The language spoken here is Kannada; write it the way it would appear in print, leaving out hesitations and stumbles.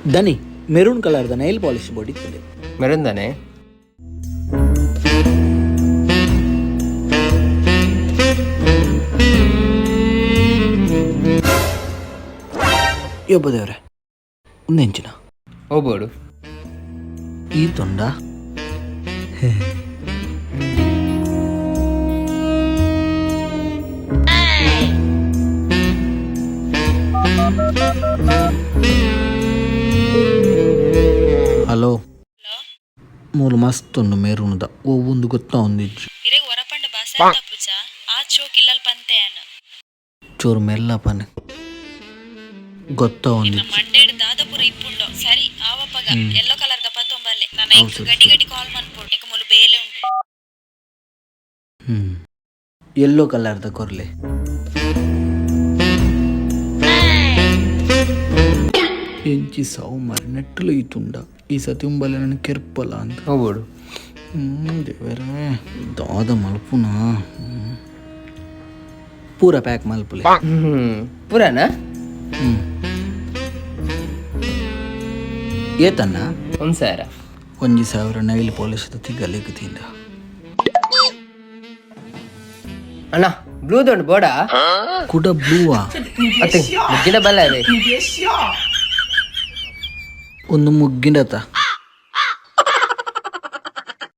ದನಿ ಮೆರೂನ್ ಕಲರ್ದ ನೈಲ್ ಪಾಲಿಶ್ ಬೋರ್ಡ್ ಇತ್ತದೆ. ಮೆರೂನ್ ತಾನೆ? ಯೊಬ್ಬದೇವ್ರೆ ಒಂದೆಂಚಿನ ಹೋಗ್ಬೋಡು. ಈ ತೊಂಡ ಹಲೋ ಮೂಲು ಮಸ್ತ್ ಉಂಡು ಮೆರೂನ್ದ ಓ ಒಂದು ಗೊತ್ತಾ ಒಂದಿಜ್ಜು ಇರೆಗ್ ಹೊರಪಂಡ ಬಸಂತ ಪೂಜ ಆ ಚೋಕ್ ಇಲ್ಲಲ್ ಪಂತೆಯನ ಚೂರು ಮೆಲ್ಲ ಪನೆ ಗೊತ್ತಾ ಒಂದಿಜ್ಜು ಮಂಡೇಡ್ ದಾದಪುರ ಇಪ್ಪುಂಡು ಸರಿ ಆವಪ್ಪಗ ಯೆಲ್ಲೋ ಕಲರ್ ದ ಪತ್ತೊಂಬರ್ಲೆ ನಾನು ಐಕ್ ಗಡಿ ಗಡಿ ಕಾಲ್ ಮನ್ಪುಡು ನಿಕ ಮುಲು ಬೇಲೆ ಉಂಟು. ಯೆಲ್ಲೋ ಕಲರ್ದ ಕೊರ್ಲೆ ಎಂಚಿ ಸಾವು ಮಾರಿ ನೆಟ್ಟಲು ಈ ತುಂಡ ಈ ಸತಿ ಉಂಬಲೆ ನನಗೆ ಕೆರ್ಪಲ್ಲ ಅಂತ ಹೋಗ್ಬೋಡು. ದೇವರೇ ದಾದ ಮಲ್ಪುನ ಪೂರ ಪ್ಯಾಕ್ ಮಲ್ಪುಲೆ ಪುರಾನ ಏತನ್ನ 1,000 1,000 ನೈಲ್ ಪಾಲಿಶ್ ತಿಗಲಿಗೆ ತಿಂದ ಅಣ್ಣ ಬ್ಲೂದೊಂಡು ಬೋಡ ಕುಡ ಬ್ಲೂವಾ ಮತ್ತೆ ಮುಗ್ಗಿನ ಬಲ್ಲ ಅದೇ ಒಂದು ಮುಗ್ಗಿಂಡತ